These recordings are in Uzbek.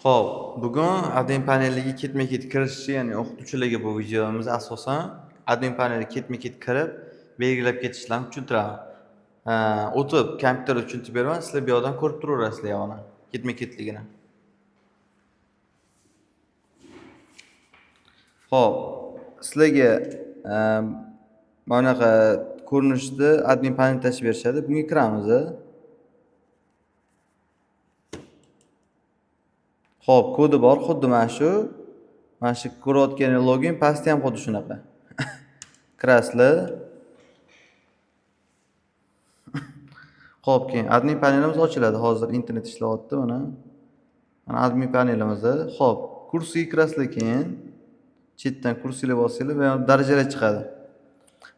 Xo'p, bugun admin paneliga ketma-ket kirishchi, ya'ni o'qituvchilarga bu videomiz asosan admin paneliga ketma-ket kirib, belgilab ketishlarni tushuntiraman. O'tib kompyuterda tushuntirib beraman, sizlar bu yoqdan ko'rib turaverasizlar yog'ini, ketma-ketligini. Xo'p, sizlarga bunaqa ko'rinishda admin panel tashib berishadi. Bunga kiramiz. Xo'p, kodi bor, xuddi mana shu ko'rayotgan login pastda ham xuddi shunaqa. Kirasizlar. Xo'p, keyin admin panelimiz ochiladi. Hozir internet ishlayapti mana. Mana admin panelimiz. Xo'p, kursiga kirasizlar keyin chetdan kursiga bossanglar va darajalar chiqadi.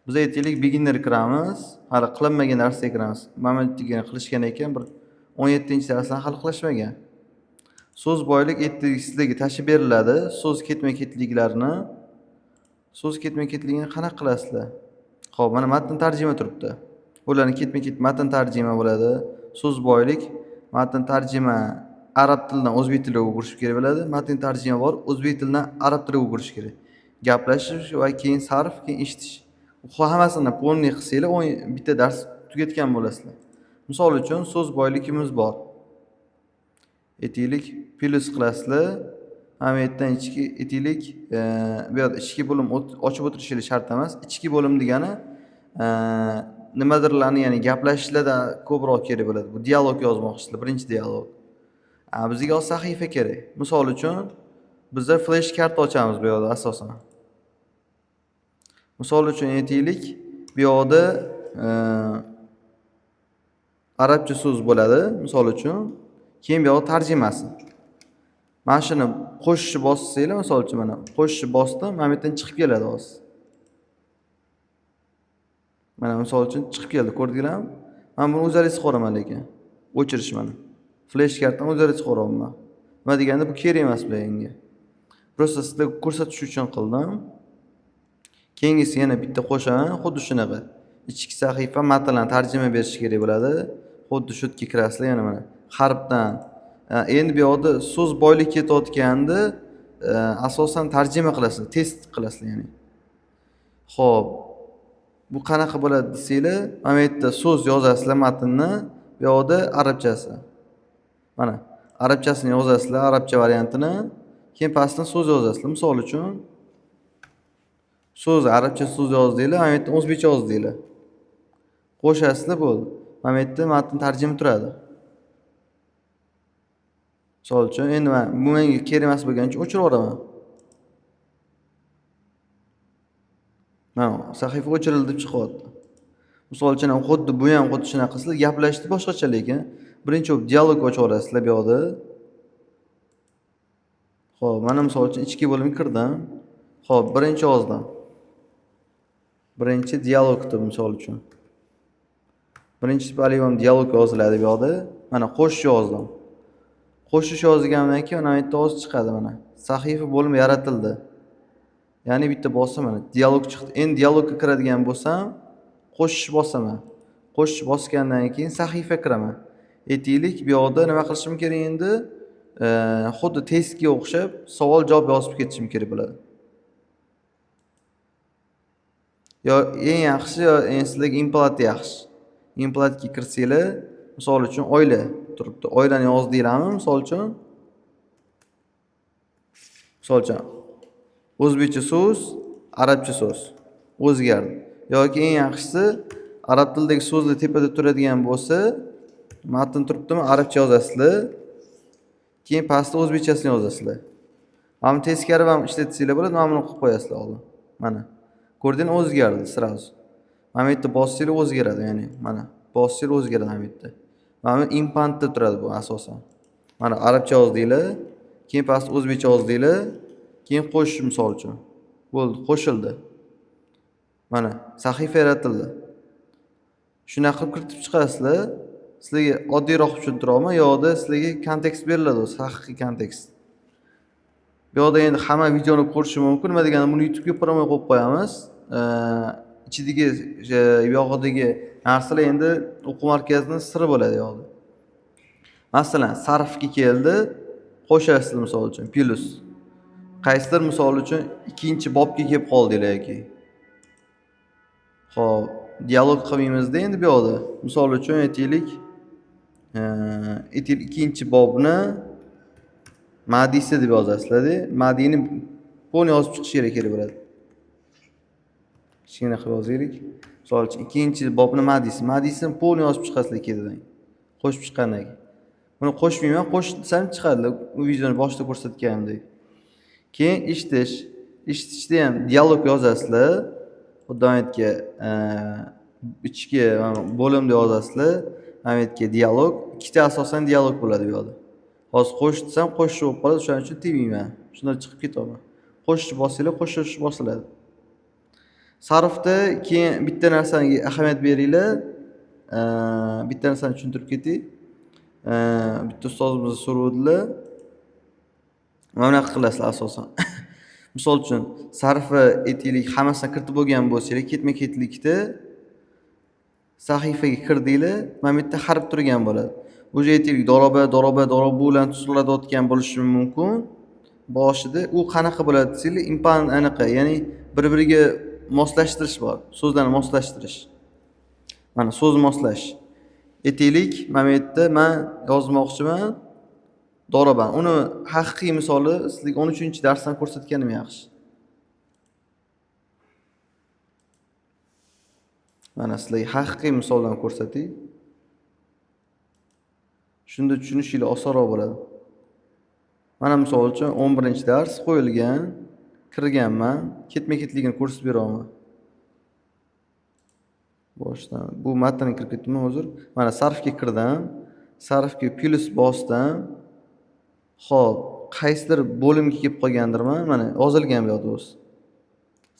Biz aytaylik beginner kiramiz. Hali qilinmagan narsaga kiramiz. Mana degan qilishgan ekan, bir 17-darsdan hali qilishmagan. So'z boylik sizlarga tashib beriladi. So'z ketma-ketliklarni. So'z ketma-ketligini qanaqa qilasizlar? Xo'p, mana matn tarjima turibdi. Ularni ketma-ket matn tarjima bo'ladi. So'z boylik, matn tarjima arab tilidan o'zbek tiliga o'girish kerak bo'ladi. Matn tarjima bor, o'zbek tilidan arab tiliga o'girish kerak. Gaplashish va keyin sarf, keyin eshitish. Hammasini polniy qilsanglar, bitta dars tugatgan bo'lasizlar. Misol uchun so'z boyligimiz bor. Aytaylik, plus qilasizlar. Mana bu yerdan ichki aytaylik, bu yerda ichki bo'lim ochib o'tirishingiz shart emas. Ichki bo'lim degani nimadirlarni, ya'ni gaplashishlarda ko'proq kerak bo'ladi. Bu dialog yozmoqchisizlar, birinchi dialog. Bizga sahifa kerak. Misol uchun bizda flash karta ochamiz bu yerda asosan. Misol uchun aytaylik, bu yerda arabcha so'z bo'ladi, misol uchun. Keyin bu yerda tarjimasi. Mana shuni qo'shishni bossanglar, misol uchun mana qo'shishni bosdim, mana bu yerdan chiqib keladi hozir. Mana misol uchun chiqib keldi, ko'rdinglarmi? Men buni o'zlaringiz qo'raman lekin. O'chirish mana. Flash kartani o'zlaringiz qo'raman. Nima deganda bu kerak emas bularga. Prosta sizlarga ko'rsatish uchun qildim. Keyingisi yana bitta qo'shaman, xuddi shunaqa. Ichki sahifa matnlarni tarjima berish kerak bo'ladi. Xuddi shu yerga kirasizlar, yana mana harfdan. Endi bu yerda so'z boylik ketayotganda asosan tarjima qilasizlar, test qilasizlar ya'ni. Xo'p, bu qanaqa bo'ladi desanglar, mana bu yerda so'z yozasizlar matnni, bu yerda arabchasi. Mana arabchasini yozasizlar, arabcha variantini, keyin pastdan so'z yozasizlar. Misol uchun so'z arabcha so'z yozdinglar, mana bu yerda o'zbekcha yozdinglar. Qo'shasizlar bo'ldi. Mana bu yerda matn tarjima turadi. Misol uchun endi men bu menga kerak emas bo'lgani uchun o'chirib yuboraman. Mana sahifa o'chirildi deb chiqyapti. Misol uchun xuddi bu ham xuddi shunaqa qilsizlar, gaplashishni boshqacha lekin birinchi bo'lib dialog ochib olasizlar bu yoqda. Xo'p, mana misol uchun ichki bo'limga kirdim. Xo'p, birinchi yozdim. Birinchi dialog deb misol uchun. Birinchi poligam dialog yoziladi bu yoqda. Mana qo'shish yozdim. Qo'shish yozgandan keyin mana bu yerda oz chiqadi mana. Sahifa bo'limi yaratildi. Ya'ni bitta bossam mana dialog chiqdi. Endi dialogga kiradigan bo'lsam, qo'shish bosaman. Qo'shish bosgandan keyin sahifa kiraman. Aytaylik, bu yoqda nima qilishim kerak endi? Xuddi testga o'xshab savol-javob yozib ketishim kerak bo'ladi. Yo eng yaxshi, yo sizlarga implant yaxshi. Implantga kirsanglar, misol uchun oila turibdi. Oilani yozdinglarmi misol uchun? Misol uchun o'zbekcha so'z, arabcha so'z o'zgardi. Yoki eng yaxshisi arab tilidagi so'zlar tepada turadigan bo'lsa, matn turibdimi, arabcha yozasizlar. Keyin pastda o'zbekchasini yozasizlar. Mana teskari ham ishlatsanglar bo'ladi, mana buni qilib qo'yasizlar oldin. Mana. Ko'rdingmi, o'zgardi sразу. Mana bu yerda bossanglar o'zgaradi, ya'ni mana bossanglar o'zgaradi mana bu yerda. Mana bu impantda turadi bu asosan. Mana arabcha yozdinglar, keyin pastda o'zbekcha yozdinglar, keyin qo'shish misol uchun. Bo'ldi, qo'shildi. Mana sahifa yaratildi. Shunaqa qilib kiritib chiqasizlar. Sizlarga oddiyroq tushuntiraman, yo'qda sizlarga kontekst beriladi, haqiqiy kontekst. Bu yoqda endi hamma videoni ko'rishi mumkin. Nima deganda buni YouTube'ga promo qo'yib qo'yamiz. Ichidagi bu yog'idagi narsalar endi o'quv markazining siri bo'ladi yo'qda. Masalan, sarfga keldi, qo'shasizlar misol uchun plus. Qaysidir misol uchun ikkinchi bobga kelib qoldinglar yoki. Xo'p, dialog qilmaymiz-da endi bu yoqda. Misol uchun aytaylik, ikkinchi bobni madisi deb yozasizlar-da. Madini polni yozib chiqish kerak bo'ladi. Kichkina qilib yozaylik. Misol uchun ikkinchi bobni madisini polni yozib chiqasizlar ketidan. Qo'shib chiqqandan keyin. Buni qo'shmayman, qo'sh desam chiqadi. U videoni boshida ko'rsatganimdek. Keyin eshitishda ham dialog yozasizlar. Xudoyatga ichki bo'limda yozasizlar. Ametga dialog, ikkita asosan dialog bo'ladi bu yoqda. Hozir qo'sh desam qo'shish bo'lib qoladi, shuning uchun tegmayman. Shundan chiqib ketaman. Qo'shish bosinglar, qo'shish bosiladi. Sarfda keyin bitta narsaga ahamiyat beringlar. Bitta narsani tushuntirib ketay. Bitta ustozimiz so'ravdilar. Mana bunaqa qilasizlar asosan. Misol uchun sarfni aytaylik hammasini kiritib bo'lgan bo'lsa-lar, ketma-ketlikda sahifaga kirdinglar, mana bu yerda harf turgan bo'ladi. O'zi aytaylik doroba bilan tuzilayotgan bo'lishi mumkin. Boshida u qanaqa bo'ladi desanglar, impan anaqa, ya'ni bir-biriga moslashtirish bor. So'zlarni moslashtirish. Mana so'z moslash. Aytaylik, mana bu yerda men yozmoqchiman doroban. Uni haqiqiy misoli sizlarga 13-darsdan ko'rsatganim yaxshi. Mana sizlarga haqiqiy misoldan ko'rsatay. Shunda tushunishinglar osonroq bo'ladi. Mana misol uchun 11-dars qo'yilgan, kirganman, ketma-ketligini ko'rsatib beraman. Boshdan bu matnga kirib ketdim hozir. Mana sarfga kirdim. Sarfga plus bosdim. Xo'p, qaysidir bo'limga kelib qolgandirman. Mana yozilgan bu yoqda o'zi.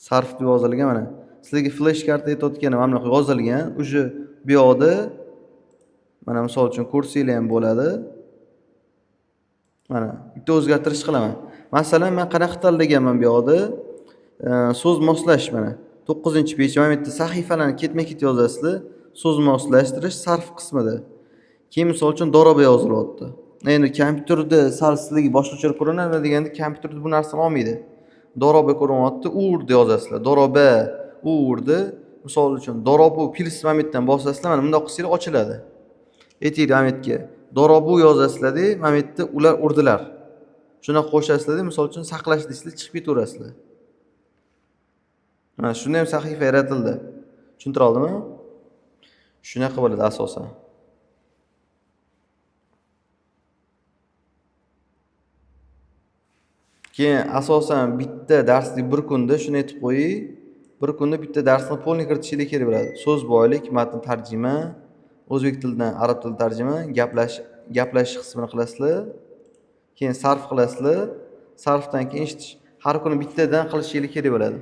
Sarf deb yozilgan mana. Sizlarga flash karta aytayotganim mana bunaqa yozilgan. Uje bu yoqda mana misol uchun ko'rsanglar ham bo'ladi. Mana bitta o'zgartirish qilaman. Masalan, men qanaqa tanlaganman bu yoqda? So'z moslash mana. 9-pej mana bu yerda sahifalarni ketma-ket yozasizlar. So'z moslashtirish sarf qismida. Keyin misol uchun doroba yozilyapti. Endi kompyuterda sizlarga boshqacha ko'rinadi deganda kompyuterda bu narsani olmaydi. Doroba ko'rinyapti, urdi yozasizlar. Doroba, urdi. Misol uchun dorobu plus momentdan bosasizlar, mana bunday qilsanglar ochiladi. Aytaylik momentga dorobu yozasizlar-da, momentda ular urdilar. Shuna qo'shasizlar-da, misol uchun saqlash deysizlar, chiqib ketaverasizlar. Mana shunday ham sahifa yaratildi. Tushuntira oldimmi? Shunaqa bo'ladi asosan. Keyin asosan bitta darslik bir kunda shuni aytib qo'yay. Bir kunda bitta darsni polni kiritishingiz kerak bo'ladi. So'z boylik, matn tarjima, o'zbek tilidan arab tili tarjima, gaplash qismini qilasizlar. Keyin sarf qilasizlar. Sarfdan keyin eshitish. Har kuni bittadan qilishingiz kerak bo'ladi.